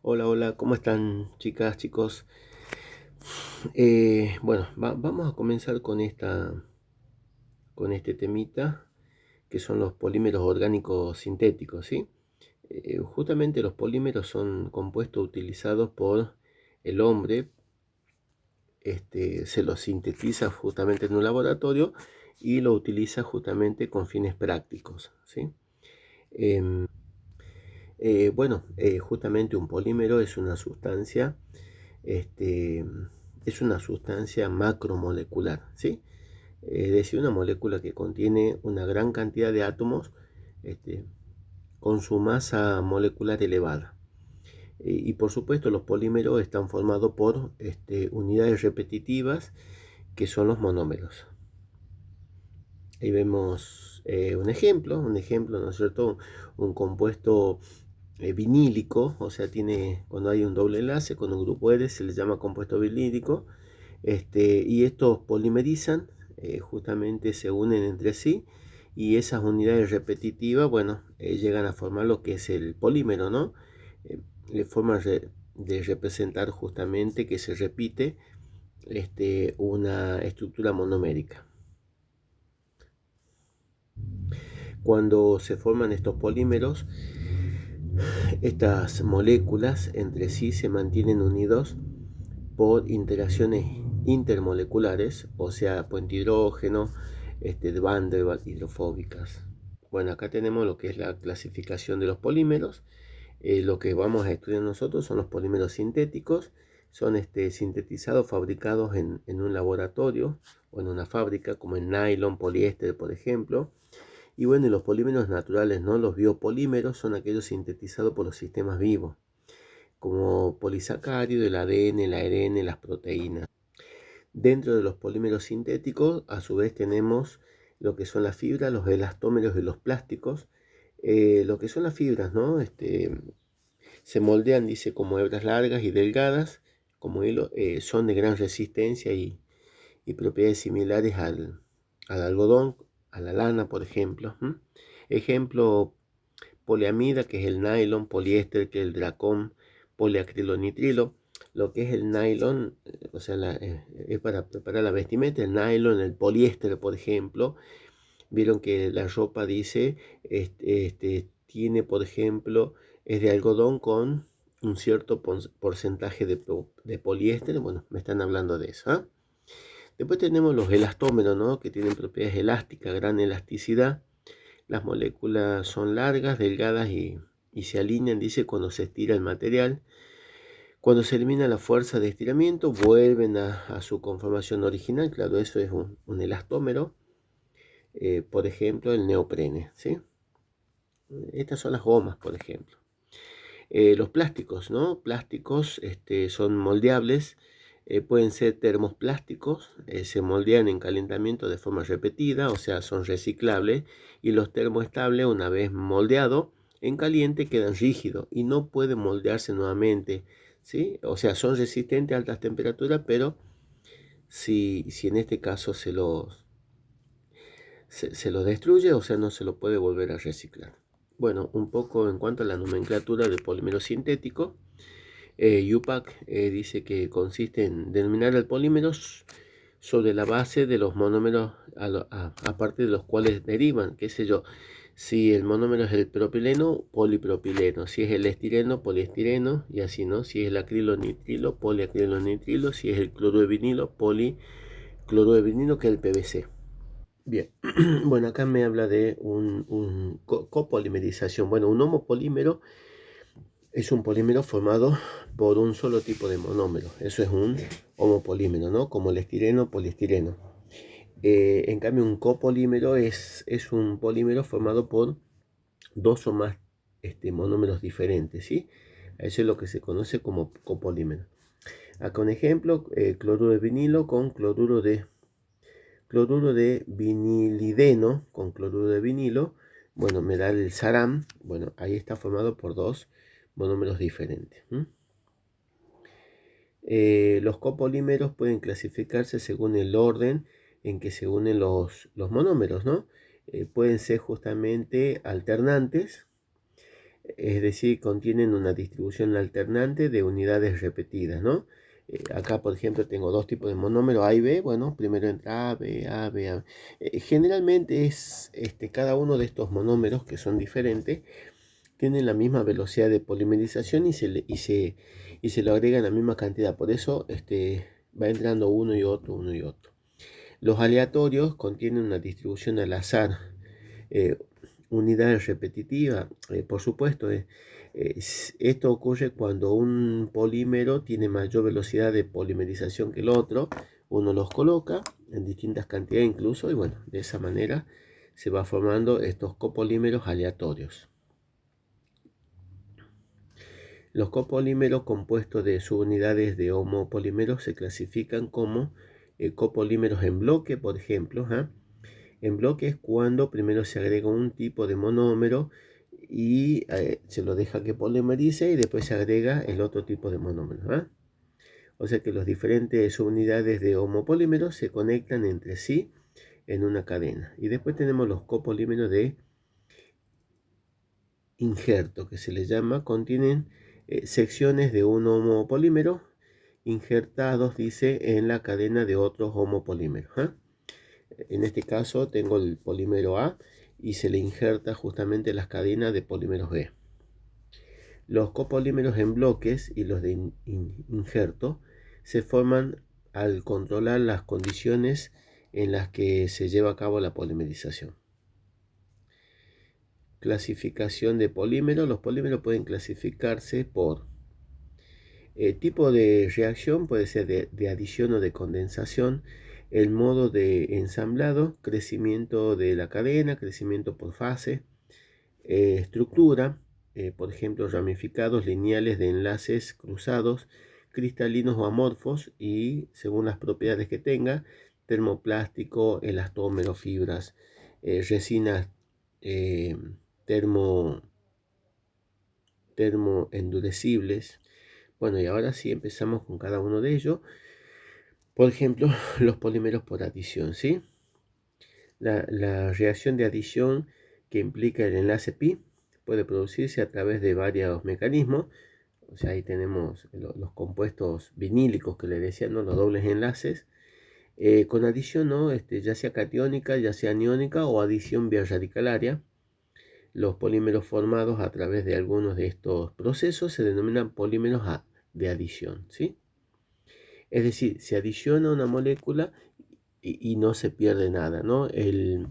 Hola, hola, ¿cómo están chicas, chicos? Bueno, vamos a comenzar con este temita, que son los polímeros orgánicos sintéticos, ¿sí? Justamente los polímeros son compuestos utilizados por el hombre, se los sintetiza justamente en un laboratorio y lo utiliza justamente con fines prácticos, ¿sí? Em, Justamente un polímero este, es una sustancia macromolecular, ¿sí? Es decir, una molécula que contiene una gran cantidad de átomos este, con su masa molecular elevada. Y por supuesto los polímeros están formados por unidades repetitivas que son los monómeros. Ahí vemos un ejemplo, ¿no es cierto? Un compuesto vinílico, o sea, cuando hay un doble enlace con un grupo R se le llama compuesto vinílico, y estos polimerizan, justamente se unen entre sí, y esas unidades repetitivas, bueno, llegan a formar lo que es el polímero, ¿no? Le forma de representar justamente que se repite una estructura monomérica. Cuando se forman estos polímeros, estas moléculas entre sí se mantienen unidos por interacciones intermoleculares, o sea, puente hidrógeno, de Van der Waals hidrofóbicas. Bueno, acá tenemos lo que es la clasificación de los polímeros. Lo que vamos a estudiar nosotros son los polímeros sintéticos. Son sintetizados, fabricados en un laboratorio o en una fábrica, como en nylon, poliéster, por ejemplo. Y bueno, y los polímeros naturales, ¿no? Los biopolímeros son aquellos sintetizados por los sistemas vivos, como polisacárido, el ADN, el ARN, las proteínas. Dentro de los polímeros sintéticos, a su vez tenemos lo que son las fibras, los elastómeros y los plásticos. Lo que son las fibras, ¿no? Se moldean, dice, como hebras largas y delgadas, como hilo, son de gran resistencia y propiedades similares al algodón, a la lana, por ejemplo. Ejemplo, poliamida, que es el nylon, poliéster, que es el dracón, poliacrilonitrilo. Lo que es el nylon, o sea, es para preparar la vestimenta, el nylon, el poliéster, por ejemplo. Vieron que la ropa dice, tiene, por ejemplo, es de algodón con un cierto porcentaje de poliéster. Bueno, me están hablando de eso, ¿ah? Después tenemos los elastómeros, ¿no? Que tienen propiedades elásticas, gran elasticidad. Las moléculas son largas, delgadas y se alinean, dice, cuando se estira el material. Cuando se elimina la fuerza de estiramiento, vuelven a su conformación original. Claro, eso es un elastómero. Por ejemplo, el neoprene, ¿sí? Estas son las gomas, por ejemplo. Los plásticos, ¿no? Plásticos son moldeables, pueden ser termoplásticos, se moldean en calentamiento de forma repetida, o sea, son reciclables, y los termoestables, una vez moldeado en caliente, quedan rígidos y no pueden moldearse nuevamente, ¿sí? O sea, son resistentes a altas temperaturas, pero si en este caso se los destruye, o sea, no se lo puede volver a reciclar. Bueno, un poco en cuanto a la nomenclatura de polímero sintético. UPAC dice que consiste en denominar el polímero sobre la base de los monómeros a partir de los cuales derivan, qué sé yo, si el monómero es el propileno, polipropileno, si es el estireno, poliestireno, y así, ¿no? Si es el acrilonitrilo, poliacrilonitrilo, si es el cloruro de vinilo, policloruro de vinilo, que es el PVC. Bien, bueno, acá me habla de un copolimerización. Bueno, un homopolímero es un polímero formado por un solo tipo de monómero. Eso es un homopolímero, ¿no? Como el estireno, poliestireno. En cambio, un copolímero es un polímero formado por dos o más monómeros diferentes, ¿sí? Eso es lo que se conoce como copolímero. Acá un ejemplo, cloruro de vinilo con cloruro de vinilideno con cloruro de vinilo. Bueno, me da el SARAM. Bueno, ahí está formado por dos monómeros diferentes. Los copolímeros pueden clasificarse según el orden en que se unen los monómeros, ¿no? Pueden ser justamente alternantes, es decir, contienen una distribución alternante de unidades repetidas, ¿no? Acá, por ejemplo, tengo dos tipos de monómero A y B. Bueno, primero entra A, B, A, B, A. Generalmente es cada uno de estos monómeros, que son diferentes, tienen la misma velocidad de polimerización y se lo agregan la misma cantidad. Por eso va entrando uno y otro, uno y otro. Los aleatorios contienen una distribución al azar, unidades repetitivas, por supuesto. Esto ocurre cuando un polímero tiene mayor velocidad de polimerización que el otro. Uno los coloca en distintas cantidades incluso, y bueno, de esa manera se va formando estos copolímeros aleatorios. Los copolímeros compuestos de subunidades de homopolímeros se clasifican como copolímeros en bloque, por ejemplo. En bloque es cuando primero se agrega un tipo de monómero y se lo deja que polimerice y después se agrega el otro tipo de monómero. O sea que las diferentes subunidades de homopolímeros se conectan entre sí en una cadena. Y después tenemos los copolímeros de injerto, que se les llama, contienen secciones de un homopolímero injertados, dice, en la cadena de otros homopolímeros. En este caso tengo el polímero A y se le injerta justamente las cadenas de polímeros B. Los copolímeros en bloques y los de injerto se forman al controlar las condiciones en las que se lleva a cabo la polimerización. Clasificación de polímeros. Los polímeros pueden clasificarse por tipo de reacción, puede ser de adición o de condensación, el modo de ensamblado, crecimiento de la cadena, crecimiento por fase, estructura, por ejemplo, ramificados, lineales de enlaces cruzados, cristalinos o amorfos, y según las propiedades que tenga, termoplástico, elastómero, fibras, resinas, termoendurecibles. Bueno, y ahora sí empezamos con cada uno de ellos. Por ejemplo, los polímeros por adición, ¿sí? La reacción de adición que implica el enlace pi puede producirse a través de varios mecanismos. O sea, ahí tenemos los compuestos vinílicos que le decía, ¿no? Los dobles enlaces. Con adición, ¿no? Ya sea catiónica, ya sea aniónica o adición biradicalaria. Los polímeros formados a través de algunos de estos procesos se denominan polímeros de adición, ¿sí? Es decir, se adiciona una molécula y no se pierde nada, ¿no? El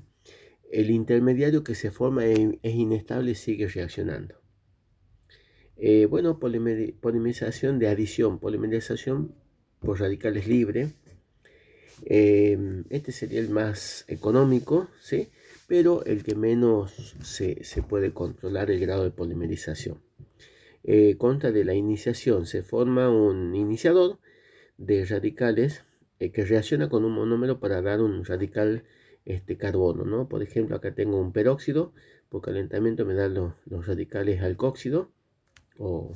intermediario que se forma es inestable y sigue reaccionando. Bueno, polimerización de adición, polimerización por radicales libres. Este sería el más económico, ¿sí? Pero el que menos se puede controlar el grado de polimerización. Consta de la iniciación, se forma un iniciador de radicales que reacciona con un monómero para dar un radical carbono, ¿no? Por ejemplo, acá tengo un peróxido, por calentamiento me dan los radicales alcohóxido o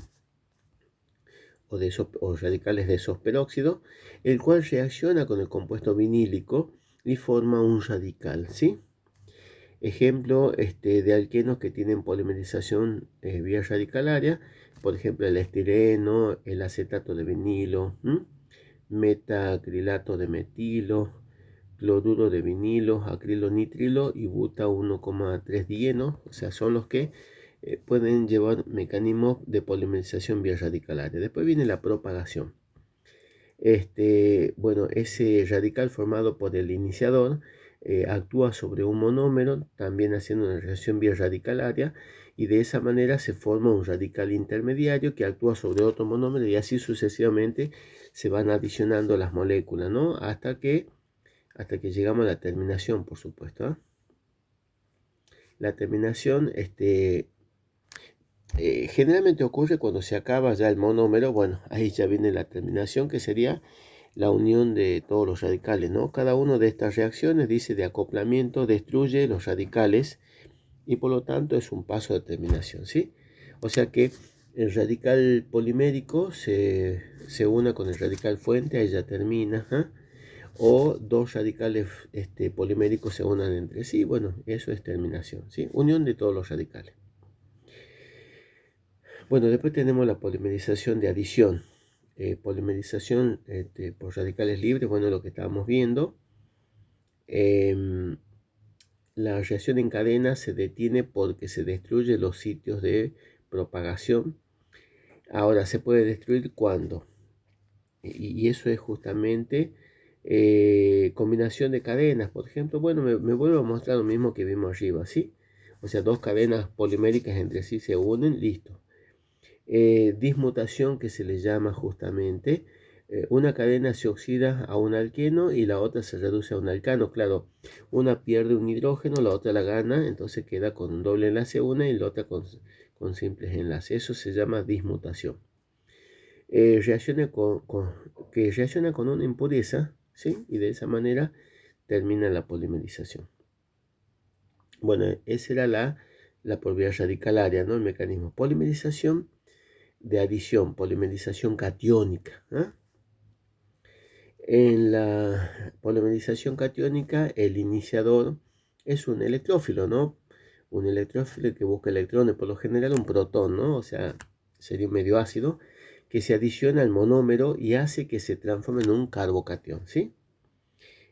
radicales de esos peróxidos, el cual reacciona con el compuesto vinílico y forma un radical, ¿sí? Ejemplo de alquenos que tienen polimerización vía radicalaria, por ejemplo el estireno, el acetato de vinilo, metacrilato de metilo, cloruro de vinilo, acrilonitrilo y buta 1,3 dieno, o sea, son los que pueden llevar mecanismos de polimerización vía radicalaria. Después viene la propagación. Bueno, ese radical formado por el iniciador actúa sobre un monómero, también haciendo una reacción birradicalaria, y de esa manera se forma un radical intermediario que actúa sobre otro monómero, y así sucesivamente se van adicionando las moléculas, ¿no? Hasta que llegamos a la terminación, por supuesto. La terminación generalmente ocurre cuando se acaba ya el monómero. Bueno, ahí ya viene la terminación, que sería la unión de todos los radicales, ¿no? Cada una de estas reacciones, dice, de acoplamiento destruye los radicales y por lo tanto es un paso de terminación, ¿sí? O sea que el radical polimérico se une con el radical fuente, ahí ya termina, o dos radicales poliméricos se unan entre sí. Bueno, eso es terminación, ¿sí? Unión de todos los radicales. Bueno, después tenemos la polimerización de adición. Polimerización por radicales libres, bueno, lo que estábamos viendo. La reacción en cadena se detiene porque se destruyen los sitios de propagación. Ahora, ¿se puede destruir cuándo? Y eso es justamente combinación de cadenas. Por ejemplo, bueno, me vuelvo a mostrar lo mismo que vimos arriba, ¿sí? O sea, dos cadenas poliméricas entre sí se unen, listo. Dismutación, que se le llama justamente. Una cadena se oxida a un alqueno y la otra se reduce a un alcano. Claro, una pierde un hidrógeno, la otra la gana, entonces queda con un doble enlace una y la otra con simples enlaces. Eso se llama dismutación. Que reacciona con una impureza, ¿sí? Y de esa manera termina la polimerización. Bueno, esa era la por vía radicalaria, ¿no? El mecanismo. Polimerización de adición, polimerización catiónica. En la polimerización catiónica, el iniciador es un electrófilo, ¿no? Un electrófilo que busca electrones, por lo general un protón, ¿no? O sea, sería un medio ácido que se adiciona al monómero y hace que se transforme en un carbocatión, ¿sí?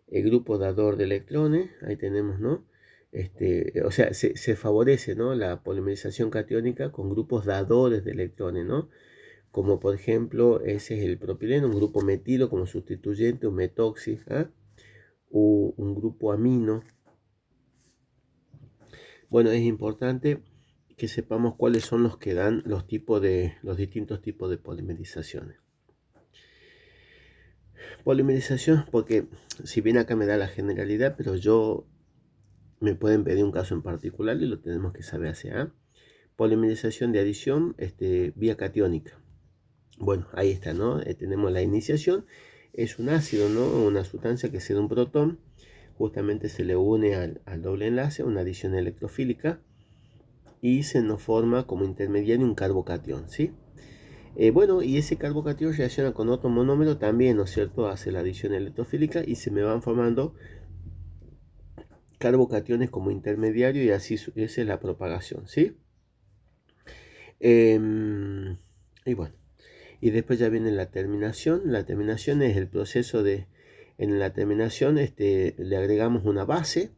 El grupo dador de electrones, ahí tenemos, ¿no? O sea, se favorece, ¿no? La polimerización catiónica con grupos dadores de electrones, ¿no? Como por ejemplo, ese es el propileno, un grupo metilo como sustituyente, un metoxi, o un grupo amino. Bueno, es importante que sepamos cuáles son los que dan los distintos tipos de polimerizaciones. Polimerización, porque si bien acá me da la generalidad, pero me pueden pedir un caso en particular y lo tenemos que saber hacer. Polimerización de adición vía catiónica. Bueno, ahí está, ¿no? Tenemos la iniciación, es un ácido, ¿no? Una sustancia que se da un protón, justamente se le une al doble enlace, una adición electrofílica, y se nos forma como intermediario un carbocatión, ¿sí? Bueno, y ese carbocatión reacciona con otro monómero también, ¿no es cierto? Hace la adición electrofílica y se me van formando carbocationes como intermediario y así esa es la propagación, ¿sí? Y bueno, y después ya viene la terminación. La terminación es el proceso en la terminación le agregamos una base.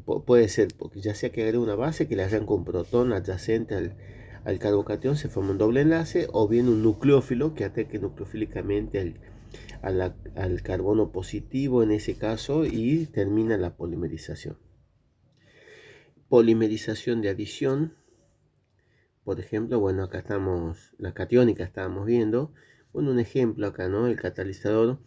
Puede ser, porque ya sea que agregue una base que le arranca un protón adyacente al carbocatión, se forma un doble enlace, o bien un nucleófilo que ataque nucleofílicamente al carbono positivo en ese caso y termina la polimerización. Polimerización de adición. Por ejemplo, bueno, acá estamos, la catiónica estábamos viendo. Bueno, un ejemplo acá, ¿no? El catalizador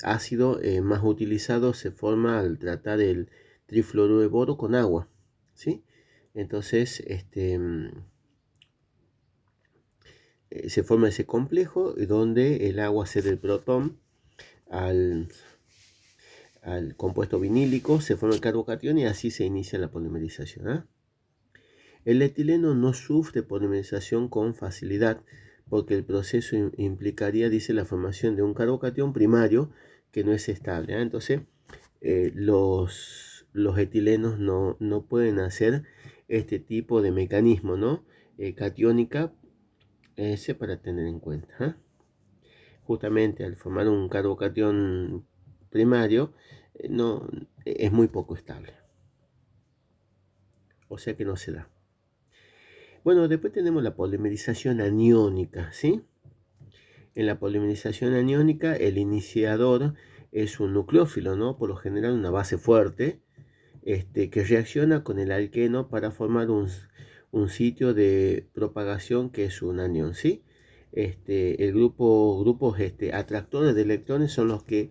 ácido más utilizado se forma al tratar el trifluoruro de boro con agua, ¿sí? Entonces, se forma ese complejo donde el agua cede el protón al compuesto vinílico, se forma el carbocatión y así se inicia la polimerización. El etileno no sufre polimerización con facilidad porque el proceso implicaría, dice, la formación de un carbocatión primario que no es estable. Entonces, los etilenos no pueden hacer este tipo de mecanismo, ¿no? Catiónica, ese para tener en cuenta. Justamente al formar un carbocatión primario, no, es muy poco estable. O sea que no se da. Bueno, después tenemos la polimerización aniónica, ¿sí? En la polimerización aniónica, el iniciador es un nucleófilo, ¿no? Por lo general una base fuerte, que reacciona con el alqueno para formar un sitio de propagación que es un anión, ¿sí? Grupos atractores de electrones son los que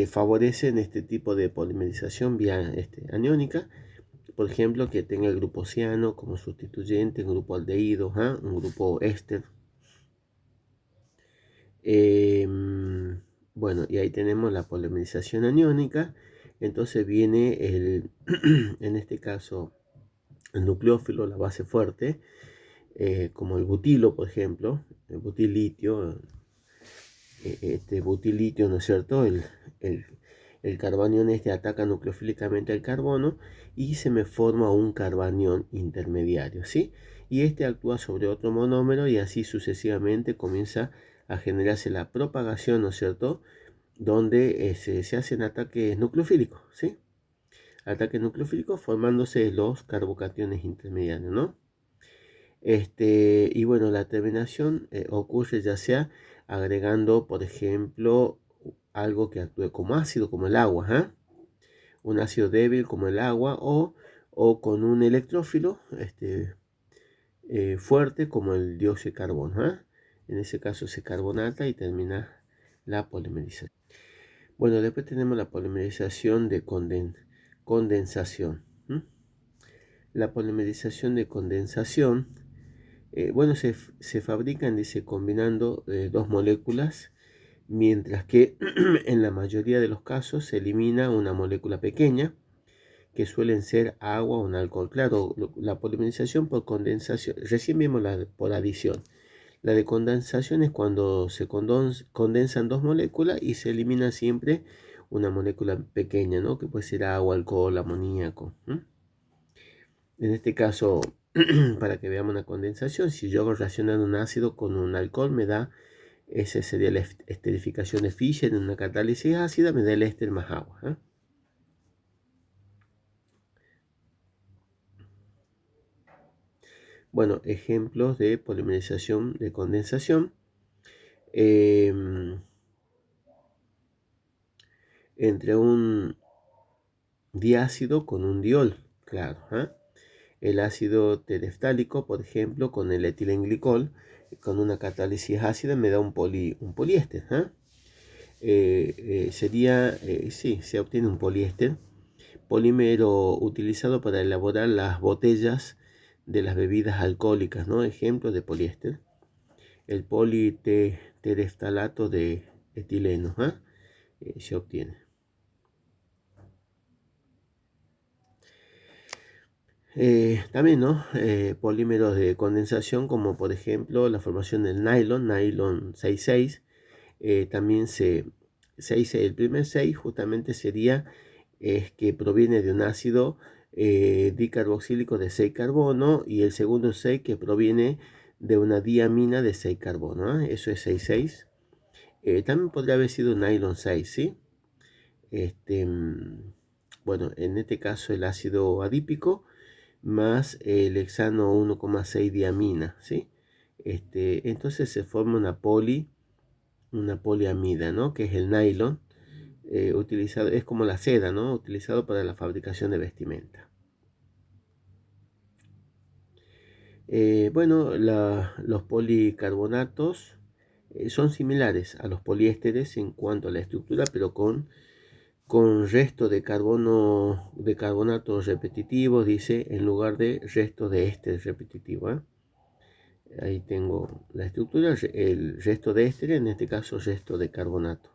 favorecen este tipo de polimerización vía aniónica. Por ejemplo, que tenga el grupo ciano como sustituyente, un grupo aldehído, un grupo éster. Bueno, y ahí tenemos la polimerización aniónica. Entonces viene en este caso, el nucleófilo, la base fuerte, como el butilo, por ejemplo, el butilitio, butilitio, ¿no es cierto? El carbanión ataca nucleofílicamente al carbono y se me forma un carbanión intermediario, ¿sí? y este actúa sobre otro monómero y así sucesivamente comienza a generarse la propagación, ¿no es cierto?, donde se hacen ataques nucleofílicos, ¿sí? Ataques nucleofílicos formándose los carbocationes intermediarios, ¿no? Y bueno, la terminación ocurre ya sea agregando, por ejemplo, algo que actúe como ácido, como el agua, ¿eh? Un ácido débil como el agua, o con un electrófilo fuerte como el dióxido de carbono, ¿eh? En ese caso se carbonata y termina la polimerización. Bueno, después tenemos la polimerización de condensación. La polimerización de condensación, bueno, se fabrican, dice, combinando dos moléculas, mientras que en la mayoría de los casos se elimina una molécula pequeña, que suelen ser agua o un alcohol. Claro, la polimerización por condensación, recién vimos la por adición. La de condensación es cuando se condensan dos moléculas y se elimina siempre una molécula pequeña, ¿no? Que puede ser agua, alcohol, amoníaco. En este caso, para que veamos una condensación, si yo hago reaccionar un ácido con un alcohol, me da, esa sería la esterificación de Fischer. En una catálisis ácida me da el éster más agua. Bueno, ejemplos de polimerización de condensación. Entre un diácido con un diol, claro. El ácido tereftálico, por ejemplo, con el etilenglicol, con una catálisis ácida me da un poliéster. Sí, se obtiene un poliéster, polímero utilizado para elaborar las botellas de las bebidas alcohólicas, ¿no? Ejemplos de poliéster: el politereftalato de etileno, se obtiene. También, ¿no? Polímeros de condensación, como por ejemplo la formación del nylon 66. También el primer 6 justamente sería que proviene de un ácido dicarboxílico de 6 carbono, y el segundo 6 que proviene de una diamina de 6 carbono. Eso es 66. También podría haber sido nylon 6, ¿sí? Bueno, en este caso el ácido adípico más el hexano 1,6 diamina, ¿sí? Entonces se forma una poliamida, ¿no? Que es el nylon, utilizado, es como la seda, ¿no? Utilizado para la fabricación de vestimenta. Bueno, los policarbonatos son similares a los poliésteres en cuanto a la estructura, pero con resto de carbonato repetitivo, dice, en lugar de resto de éster repetitivo. Ahí tengo la estructura, el resto de éster, en este caso resto de carbonato.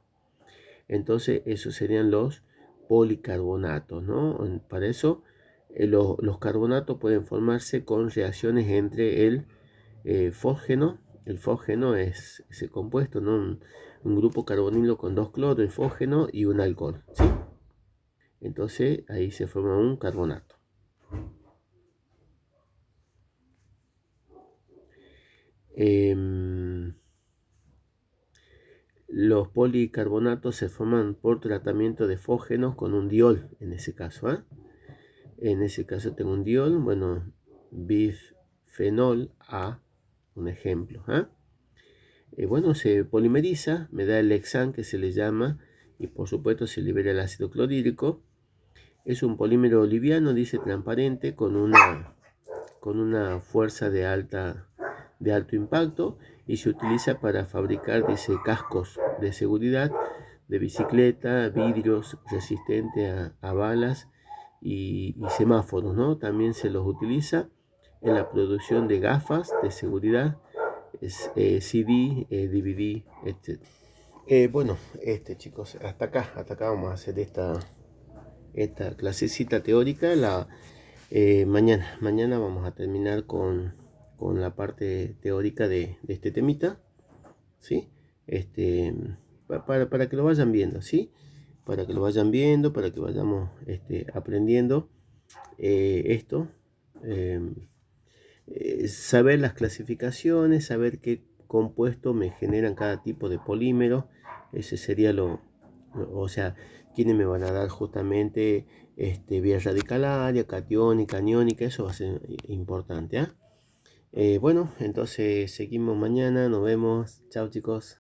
Entonces esos serían los policarbonatos, ¿no? Para eso los carbonatos pueden formarse con reacciones entre el fósgeno. El fósgeno es ese compuesto, ¿no? Un grupo carbonilo con dos cloros, el fósgeno, y un alcohol, ¿sí? Entonces ahí se forma un carbonato. Los policarbonatos se forman por tratamiento de fósgenos con un diol, en ese caso. En ese caso tengo un diol, bueno, bifenol A, un ejemplo. Bueno, se polimeriza, me da el hexán, que se le llama, y por supuesto se libera el ácido clorhídrico. Es un polímero liviano, dice, transparente, con una fuerza de alto impacto, y se utiliza para fabricar, dice, cascos de seguridad de bicicleta, vidrios resistentes a balas y semáforos, ¿no? También se los utiliza en la producción de gafas de seguridad, CD, DVD, etc. Bueno, chicos, hasta acá vamos a hacer esta clasecita teórica. Mañana vamos a terminar con la parte teórica de este temita, ¿sí? Para que lo vayan viendo, ¿sí? Para que lo vayan viendo, para que vayamos aprendiendo esto. saber las clasificaciones, saber qué compuesto me generan cada tipo de polímero. Ese sería o sea, quiénes me van a dar justamente vía radicalaria, catiónica, aniónica. Eso va a ser importante, ¿ah? Bueno, entonces seguimos mañana, nos vemos, chao chicos.